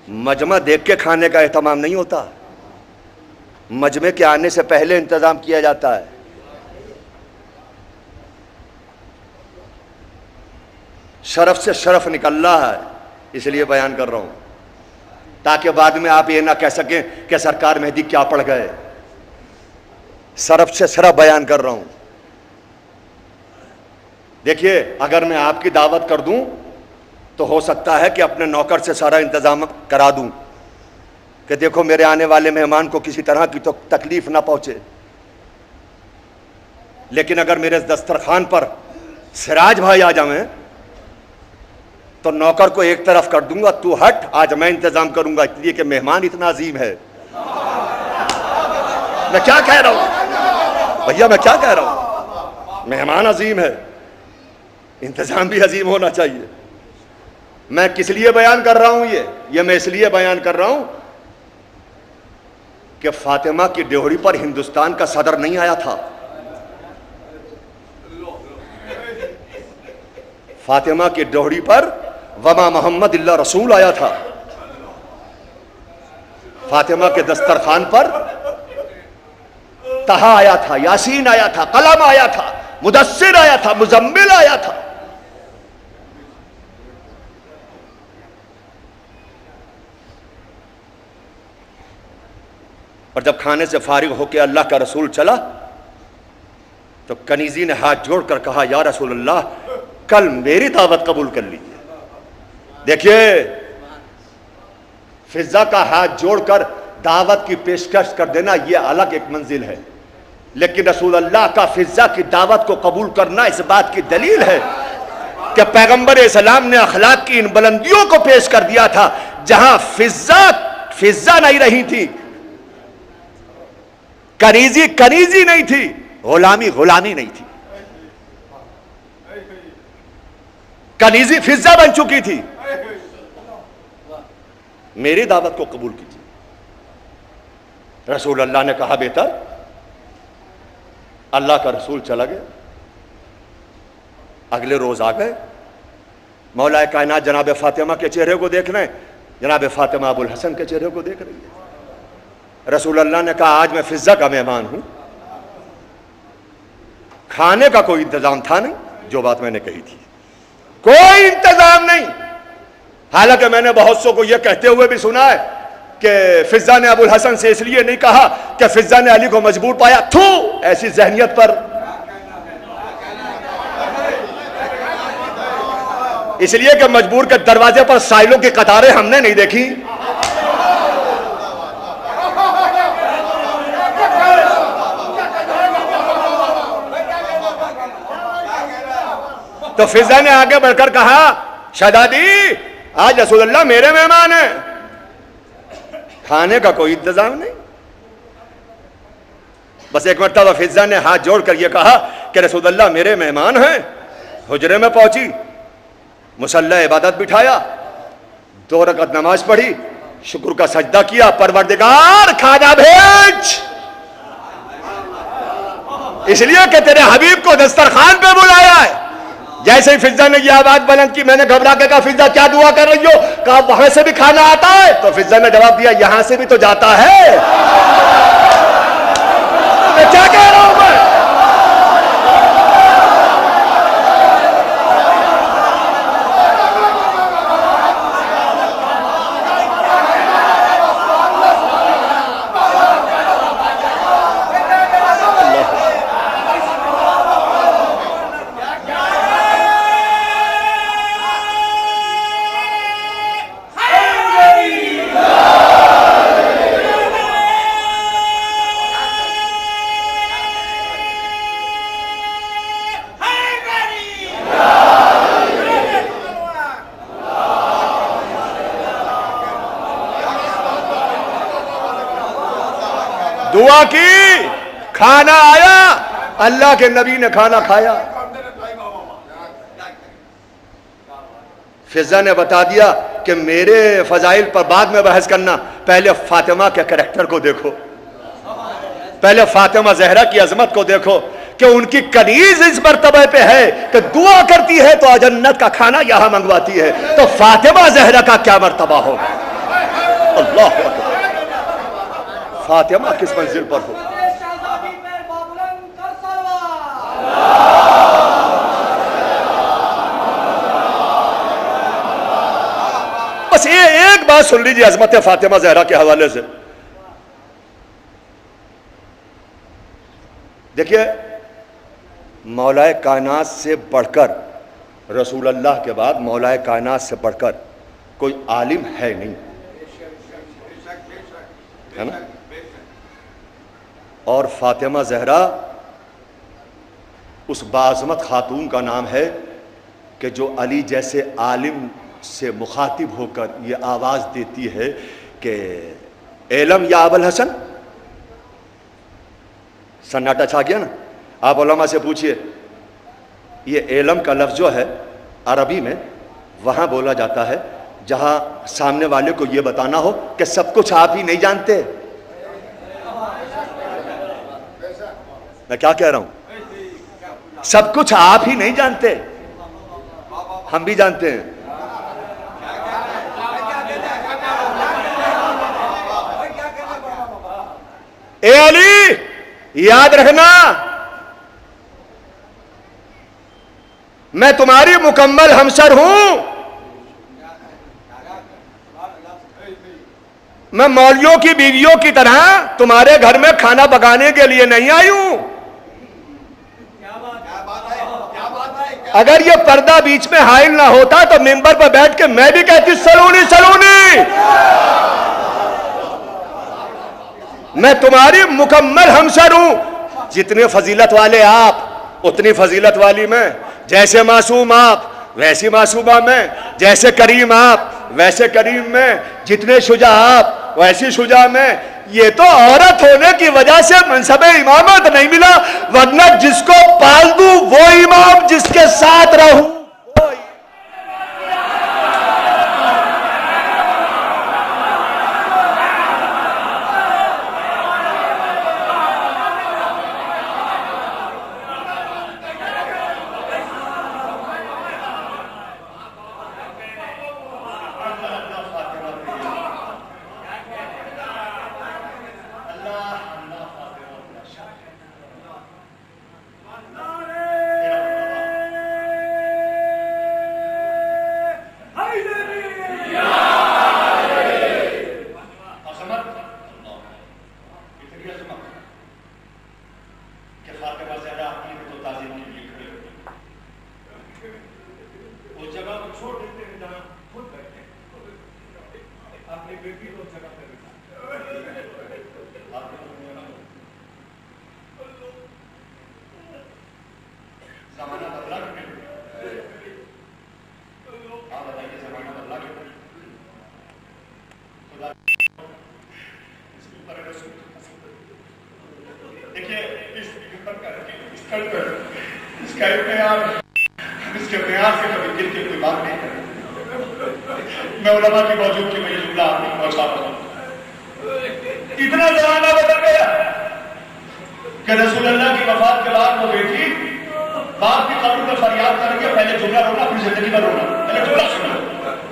مجمع دیکھ کے کھانے کا اہتمام نہیں ہوتا، مجمع کے آنے سے پہلے انتظام کیا جاتا ہے. شرف سے شرف نکل رہا ہے، اس لیے بیان کر رہا ہوں تاکہ بعد میں آپ یہ نہ کہہ سکیں کہ سرکار مہدی کیا پڑھ گئے. شرف سے شرف بیان کر رہا ہوں. دیکھیے، اگر میں آپ کی دعوت کر دوں تو ہو سکتا ہے کہ اپنے نوکر سے سارا انتظام کرا دوں کہ دیکھو میرے آنے والے مہمان کو کسی طرح کی تو تکلیف نہ پہنچے. لیکن اگر میرے دسترخوان پر سراج بھائی آ جائیں تو نوکر کو ایک طرف کر دوں گا، تو ہٹ، آج میں انتظام کروں گا، اس لیے کہ مہمان اتنا عظیم ہے. میں کیا کہہ رہا ہوں بھیا، میں کیا کہہ رہا ہوں؟ مہمان عظیم ہے، انتظام بھی عظیم ہونا چاہیے. میں کس لیے بیان کر رہا ہوں؟ یہ میں اس لیے بیان کر رہا ہوں کہ فاطمہ کی ڈیوڑی پر ہندوستان کا صدر نہیں آیا تھا. فاطمہ کی ڈیوڑی پر وما محمد اللہ رسول آیا تھا. فاطمہ کے دسترخوان پر طہا آیا تھا، یاسین آیا تھا، قلم آیا تھا، مدثر آیا تھا، مزمل آیا تھا. اور جب کھانے سے فارغ ہو کے اللہ کا رسول چلا تو کنیزی نے ہاتھ جوڑ کر کہا، یا رسول اللہ کل میری دعوت قبول کر لیجیے. دیکھیے، فضا کا ہاتھ جوڑ کر دعوت کی پیشکش کر دینا یہ الگ ایک منزل ہے، لیکن رسول اللہ کا فضا کی دعوت کو قبول کرنا اس بات کی دلیل ہے کہ پیغمبر اسلام نے اخلاق کی ان بلندیوں کو پیش کر دیا تھا جہاں فضا نہیں رہی تھی، کنیزی نہیں تھی، غلامی نہیں تھی. کنیزی فضا بن چکی تھی. میری دعوت کو قبول کیجیے. رسول اللہ نے کہا بہتر. اللہ کا رسول چلا گیا. اگلے روز آ گئے، مولا کائنات جناب فاطمہ کے چہرے کو دیکھ رہے ہیں، جناب فاطمہ ابو الحسن کے چہرے کو دیکھ رہی ہے. رسول اللہ نے کہا آج میں فضا کا مہمان ہوں. کھانے کا کوئی انتظام تھا نہیں، جو بات میں نے کہی تھی، کوئی انتظام نہیں. حالانکہ میں نے بہت سو کو یہ کہتے ہوئے بھی سنا ہے کہ فضا نے ابو الحسن سے اس لیے نہیں کہا کہ فضا نے علی کو مجبور پایا. ایسی ذہنیت پر اس لیے کہ مجبور کے دروازے پر سائلوں کی قطاریں ہم نے نہیں دیکھی. تو فضا نے آگے بڑھ کر کہا شہزادی آج رسول اللہ میرے مہمان ہیں, کھانے کا کوئی انتظام نہیں. بس ایک مرتبہ فضا نے ہاتھ جوڑ کر یہ کہا کہ رسول اللہ میرے مہمان ہیں. حجرے میں پہنچی, مصلی عبادت بٹھایا, 2 رکعت نماز پڑھی, شکر کا سجدہ کیا, پروردگار کھانا بھیج, اس لیے کہ تیرے حبیب کو دسترخوان پہ بلایا ہے. جیسے ہی فضا نے یہ آواز بلند کی, میں نے گھبرا کے کہا فضا کیا دعا کر رہی ہو؟ کہا وہاں سے بھی کھانا آتا ہے. تو فضا نے جواب دیا یہاں سے بھی تو جاتا ہے. میں کیا کہہ رہا ہوں میں؟ دعا کی, کھانا آیا, اللہ کے نبی نے کھانا کھایا. فضا نے بتا دیا کہ میرے فضائل پر بعد میں بحث کرنا, پہلے فاطمہ کے کریکٹر کو دیکھو, پہلے فاطمہ زہرا کی عظمت کو دیکھو کہ ان کی کنیز اس مرتبہ پہ ہے کہ دعا کرتی ہے تو جنت کا کھانا یہاں منگواتی ہے. تو فاطمہ زہرا کا کیا مرتبہ ہوگا؟ اللہ اکبر, فاطمہ کس منزل پر ہو. بس یہ ایک بات سن لیجیے عظمت فاطمہ زہرا کے حوالے سے. دیکھیے مولا کائنات سے بڑھ کر, رسول اللہ کے بعد مولا کائنات سے بڑھ کر کوئی عالم ہے نہیں, ہے نا. اور فاطمہ زہرا اس باعظمت خاتون کا نام ہے کہ جو علی جیسے عالم سے مخاطب ہو کر یہ آواز دیتی ہے کہ علم یا ابو الحسن. سناٹا چھا گیا نا. آپ علماء سے پوچھئے یہ علم کا لفظ جو ہے عربی میں وہاں بولا جاتا ہے جہاں سامنے والے کو یہ بتانا ہو کہ سب کچھ آپ ہی نہیں جانتے. میں کیا کہہ رہا ہوں؟ سب کچھ آپ ہی نہیں جانتے, ہم بھی جانتے ہیں. اے علی یاد رکھنا میں تمہاری مکمل ہمسر ہوں, میں مولویوں کی بیویوں کی طرح تمہارے گھر میں کھانا پکانے کے لیے نہیں آئی ہوں. اگر یہ پردہ بیچ میں حائل نہ ہوتا تو ممبر پر بیٹھ کے میں بھی کہتی سلونی سلونی. میں تمہاری مکمل ہمسر ہوں. جتنے فضیلت والے آپ اتنی فضیلت والی میں, جیسے معصوم آپ ویسی معصومہ میں, جیسے کریم آپ ویسے کریم میں, جتنے شجاع آپ ویسی شجاع میں. یہ تو عورت ہونے کی وجہ سے منصب امامت نہیں ملا, ورنہ جس کو پال دوں وہ امام, جس کے ساتھ رہوں. زمانہ بدلا کہ نہیں؟ آپ بتائیے زمانہ بدلا کہ نہیں؟ خدا اس کے اوپر رسول دیکھیے اس کا معیار اس کے معیار سے کبھی دل کی کوئی بات نہیں کریں. میں علماء کی موجود کی وہی جملہ آپ تک پہنچا رہا ہوں. اتنا زمانہ بدل گیا کہ رسول اللہ کی وفات کے بعد وہ بیٹی باپ کی قبر میں فریاد کر رہی ہے. پہلے جملہ رونا پھر زندگی میں رونا. پہلے جملہ سنو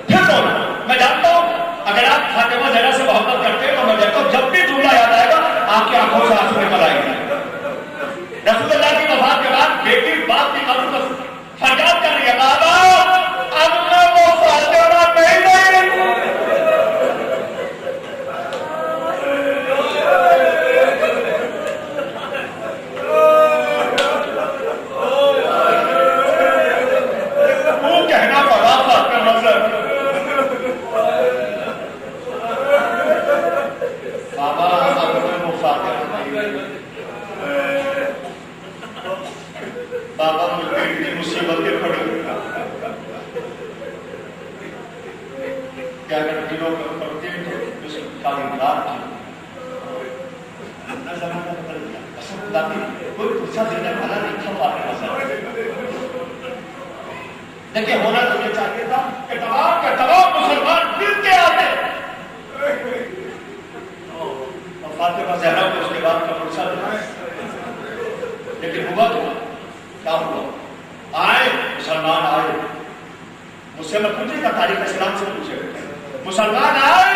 پھر رونا. میں جانتا ہوں اگر آپ فاطمہ زہرا سے محبت کرتے ہیں تو میں دیکھتا ہوں جب بھی جملہ یاد آئے گا آپ کی آنکھوں سے آنسو نکل آئے گا. رسول اللہ کی وفات کے بعد بیٹی باپ کی قبر میں فریاد کر رہی ہے بابا اب میں وہ فاطمہ نہیں رہی. دیکھیں ہونا تو یہ چاہیے تھا کہ تمام کے تمام مسلمان ملتے آتے اور فاطمہ زہرا کو اس کے بعد کا فرصت دیا. لیکن ہوا تو کیا ہوا؟ آئے مسلمان آئے. مجھ سے میں پوچھے گا تاریخ اسلام سے پوچھے گا. مسلمان آئے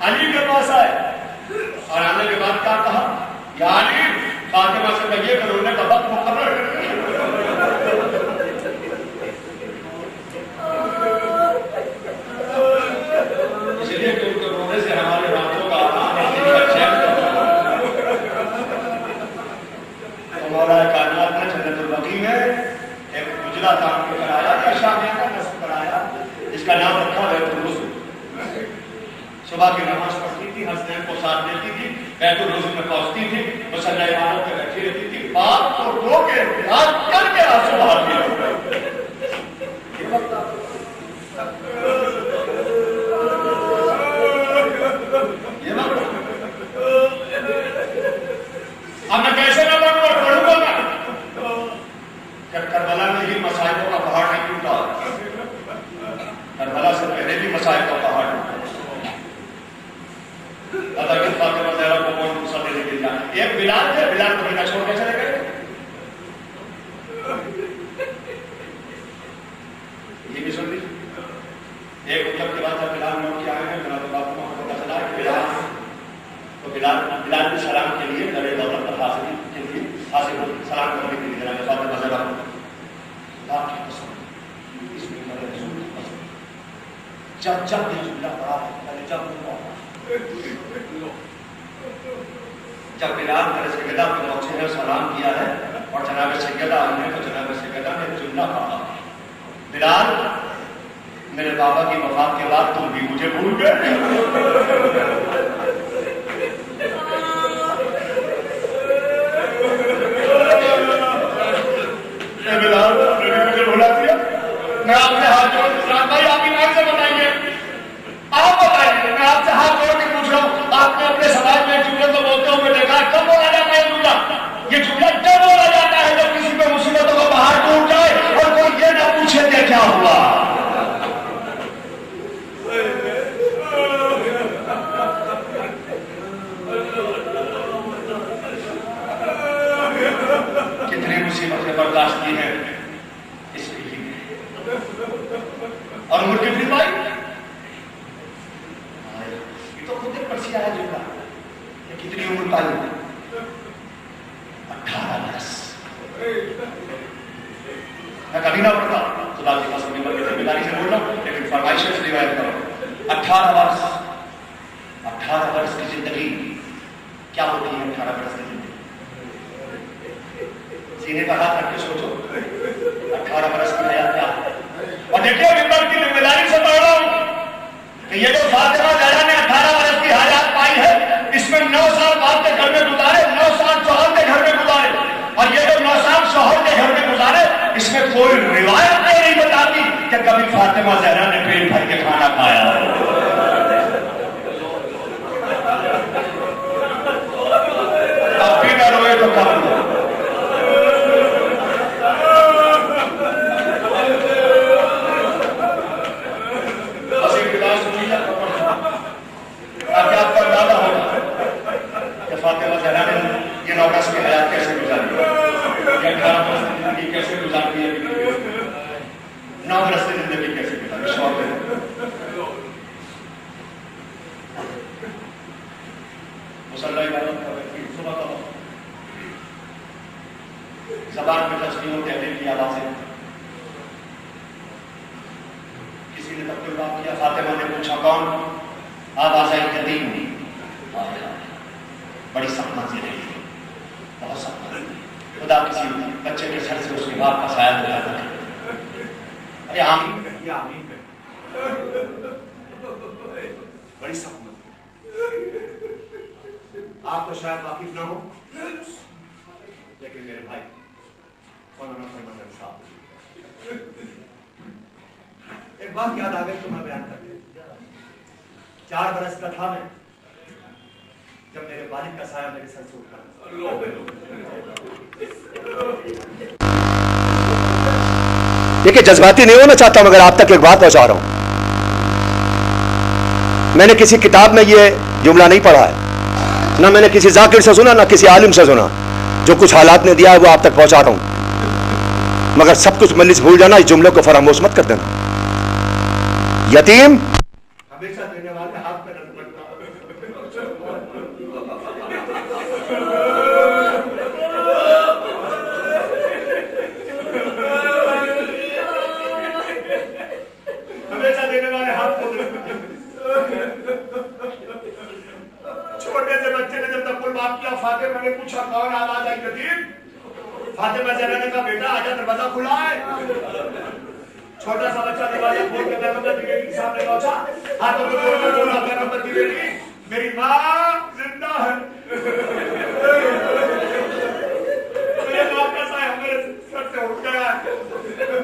علی کے پاس آئے اور آنے کے بعد کیا کہا؟ یا علی فاطمہ سے کہیے کہ رونے کا وقت مقرر ہے. اس کا نام رکھا بیت الرزق. صبح کی نماز پڑھتی تھی, حسنین کو ساتھ دیتی تھی, بیت الرزق میں پہنچتی تھی, مصلی اماموں پہ بیٹھی رہتی تھی, باپ کو رو کے یاد کر کے آنسو بہاتی ہے. اب میں کیسے نہ پڑھوں اور پڑھوں گا میں کہ کربلا میں ہی مصائبوں کا پہاڑ نہیں ٹوٹا. کربلا سے پہلے بھی مصائب کا پہاڑ ٹوٹا. اللہ فاطمہ زہرا کو کون دوسرا دے دے گا. ایک بلال تھے, بلال کو بنا چھوڑ کے چلے گئے. یہ بھی سن لیجیے. ایک مطلب کے بعد جب بلال نوٹ کے آئے ہیں میرا تو باپ کو پتا چلا کہ بلال تو بلال بھی سلام کے لیے در دولت پر حاصل کے لیے حاصل سلام کرنے کے لیے جناب فاطمہ زہرا کو اللہ کی قسم اس میں میرے رسول کی قسم جب یہ جملہ پڑھا ہے جب بلال میرے سیدہ پہ پہنچے ہیں سلام کیا ہے اور جناب سیدہ آئی ہیں تو جناب سیدہ نے جملہ کہا بلال میرے بابا کی وفات کے بعد تم بھی مجھے بھول گئے. بلال مجھے بھلا دیا. میں آپ سے ہاتھ جوڑ بھائی آپ ایمان سے بتائیے, آپ بتائیے. میں آپ سے ہاتھ جوڑ کے پوچھ رہا ہوں, آپ نے اپنے سماج میں جملے تو بولتے ہوئے دیکھا کب بولا جاتا ہے جملہ؟ یہ جملہ جب بولا جاتا ہے جب کسی پہ مصیبتوں کا پہاڑ ٹوٹ جائے اور کوئی یہ نہ پوچھے کہ کیا ہوا. کتنی مصیبتیں برداشت کی ہیں اس لیے اور عمر کتنی پائی. یہ تو خود ایک پرسی آیا جملہ. یہ کتنی عمر پائی؟ 18 برس. میں کبھی نہ پڑھتا خدا کی قسم کی ذمہ داری سے بول رہا ہوں لیکن فرمائشیں سے روایت کرو. 18 برس. 18 برس کی زندگی کیا ہوتی ہے؟ 18 برس کی زندگی سینے پر ہاتھ رکھ کے سوچو 18 برس کی حیات کیا ہے. اور دیکھیے ممبر کی ذمہ داری سے پڑھ رہا ہوں کہ یہ جو فاطمہ زہرا نے 18 برس کی حیات پائی ہے اس میں 9 سال باپ کے گھر میں گزارے, 9 سال شوہر کے گھر میں گزارے, اور یہ جو 9 سال شوہر کے گھر میں گزارے کبھی فاطمہ زہرا نے پیٹ بھر کے کھانا کھایا ہو؟ اب بھی نہ روئے تو کب رو؟ بس ایک بات سنیے تاکہ آپ کو اندازہ ہوگا کہ فاطمہ زہرا نے یہ 9 برس کی حیات کیسے گزاری ہے، یا 18 برس کی زندگی کیسے گزارتی ہے، 9 برس کی زندگی کیسے گزاری شوق ہے۔ مصلی عبادت کا وقت صبح کا وقت، زبان میں تسبیح و تحلیل کی آوازیں، کسی نے تب بات کیا، فاطمہ نے پوچھا کون؟ آواز آئی یتیم، بڑی سخت سے رہی، بہت سخت، خدا کسی بچے کے سر سے اس کے باپ کا سایہ ہو جاتا ہے۔ ارے آمین کہیے، آمین کہیے، بڑی سخت، آپ تو شاید واقف نہ ہو، لیکن میرے بھائی مولانا فرمان صاحب ایک بات یاد آ گئی تو میں بیان کر دوں۔ 4 برس کا تھا میں جب میرے والد کا سایہ میرے سر سے اٹھا۔ دیکھیں جذباتی نہیں ہونا چاہتا مگر آپ تک ایک بات پہنچا رہا ہوں۔ میں نے کسی کتاب میں یہ جملہ نہیں پڑھا ہے، نہ میں نے کسی ذاکر سے سنا، نہ کسی عالم سے سنا۔ جو کچھ حالات نے دیا ہے وہ آپ تک پہنچا رہا ہوں، مگر سب کچھ مجلس بھول جانا، اس جملے کو فراموش مت کر دینا۔ یتیم ہمیشہ دینے والے ہاتھ پہ رکھ پڑتا۔ ہمیشہ دینے والے ہاتھ پہ رکھ پڑتا۔ چھوٹے سے بچے نے جب تک کوئی بات کیا، فاطمہ نے پوچھا کون؟ آواز آئی یتیم۔ فاطمہ زہرا نے کہا بیٹا آجا، دروازہ کھلا ہے۔ چھوٹا سا بچہ دروازہ کھول کے پیغمبر کی بیٹی کے سامنے پہنچا، ہاتھوں میں کھول کر بولا پیغمبر کی بیٹی میری ماں زندہ ہے۔ میرے باپ کا سایہ میرے سر سے اٹھ گیا ہے،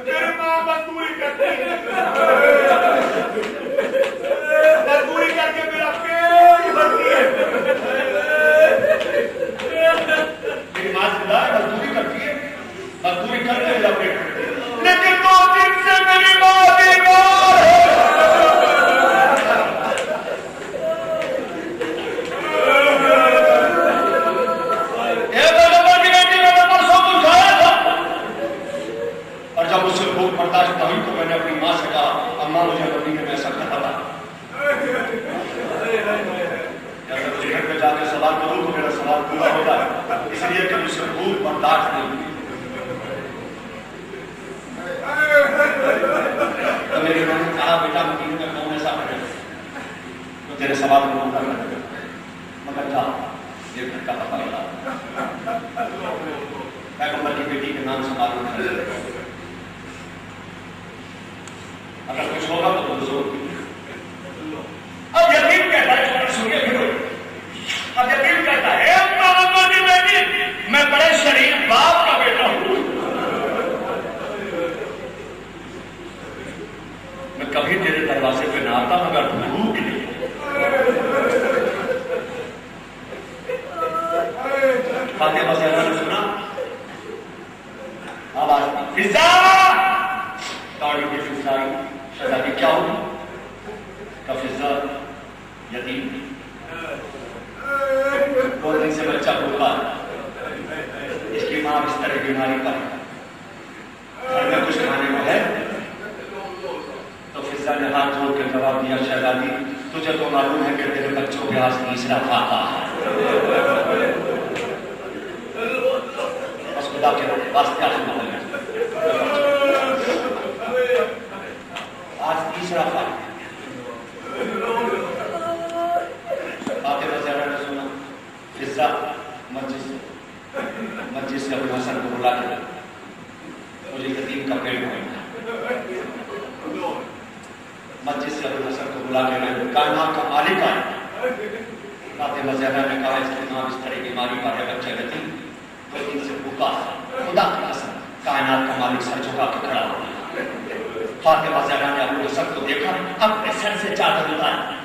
میری ماں مزدوری کرتی ہے، مزدوری کر کے میرا پیٹ بھرتی ہے۔ میری ماں زندہ ہے، مزدوری کرتی ہے، مزدوری کر کے میرا پیٹ بھرتی ہے، لیکن 2 دن سے میری ماں بیمار ہے۔ ایک پیغمبر کی بیٹی میں نے پرسوں کچھ کھایا تھا، اور جب اس سے بھوک برداشت نہ ہوئی تو میں نے اپنی ماں سے کہا اماں مجھے مدینے میں ایسا کہا تھا، اگر اس گھر پہ جا کے سوال کروں تو میرا سوال پورا ہوتا ہے، اس لیے کہ مجھ سے بھوک برداشت نہیں ہوئی۔ تو میری ماں نے کہا بیٹا مدینے میں کون ایسا کرے تو تیرے سوال کو پورا کر دے، مگر جا یہ گھر کا پتہ لگا، پیغمبر کی بیٹی کے نام سے معلوم ہے، اگر کچھ ہوگا تو بزرگ۔ اب یتیم کہتا ہے، سنیے پھر، اب یتیم کہتا ہے پیغمبر کی بیٹی میں بڑے شریف باپ کا بیٹا ہوں، میں کبھی تیرے دروازے پہ نہ آتا مگر بھوک نہیں۔ فاطمہ زہرا نے سنا آواز فضا، داڑھی کی فضا، شہزادی کیا ہوگی؟ کا فضا یتیم 2 دن سے بچہ بھوکا، اس کی ماں اس طرح بیماری پر، گھر میں کچھ کھانے کو ہے؟ تو فضا نے ہاتھ جوڑ کے جواب دیا شہزادی تجھے تو معلوم ہے کہ تیرے بچوں کے آج تیسرا فاقہ ہے، بس خدا کے واسطے آج تیسرا فاقہ۔ فاطمہ زہرا نے سنا فضا مسجد سے ابو حسن کو بلا کے مجھے یتیم کا پیٹ ہوگا، مسجد سے ابو حسن کو بلا کے کائنات کا مالک آیا۔ فاطمہ زہرا نے کہا اس کے نام اس طرح بیماری پر ہے، بچہ یتیم 2 دن سے بھوکا، خدا کی قسم کائنات کا مالک سر جھکا کے کھڑا ہو گیا۔ فاطمہ زہرا نے ابو الحسن کو دیکھا، اپنے سر سے چادر اتاری،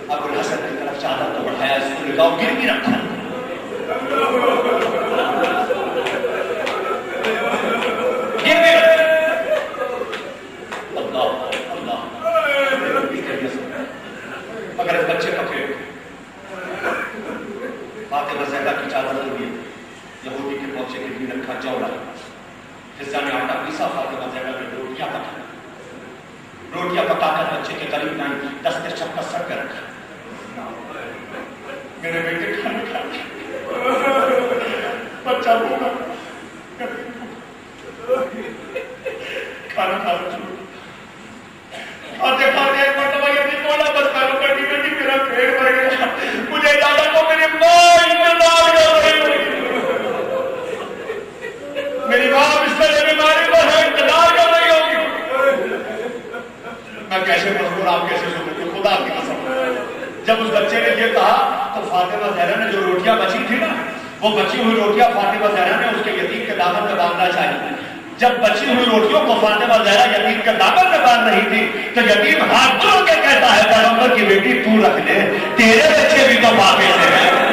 ابو الحسن کی طرف چادر تو بڑھایا، اس کو لگاؤ گروی رکھا، گروی رکھا، اللہ اللہ، مگر اس بچے کا پھر فاطمہ زہرا کی چادر تو لی، یہودی کے پہنچے کے لیے رکھا، جوڑا حصہ نے آٹا پیسا، فاطمہ زہرا نے روٹیاں پکا، روٹیاں پکا کر بچے کے قریب لائیں، دستے چپکا سر پہ رکھا، میرے بیٹے کھانا کھا، بچہ بھوکا، کھانا کھانا شروع، کھاتے کھاتے ایک مرتبہ یہ بھی بولا، بس کھانا پڑی بیٹی میرا پیٹ بھر گیا، مجھے اجازت دو، میری ماں انتظار کر رہی ہے، میری ماں بستر میں بیماری پر ہے، انتظار کر رہی ہوگی، میں کیسے مجبور، آپ کیسے سنتے، خدا کی قسم، جب اس بچے نے یہ کہا تو فاطمہ زہرا نے جو روٹیاں بچی تھی نا، وہ بچی ہوئی روٹیاں فاطمہ زہرا نے اس کے یتیم کے دامن میں باندھنا چاہیے، جب بچی ہوئی روٹیوں کو فاطمہ زہرا یتیم کے دامن میں باندھ رہی تھی تو یتیم ہاتھ جوڑ کے کہتا ہے پیغمبر کی بیٹی تو رکھ لے، تیرے بچے بھی تو پاکے سے ہیں،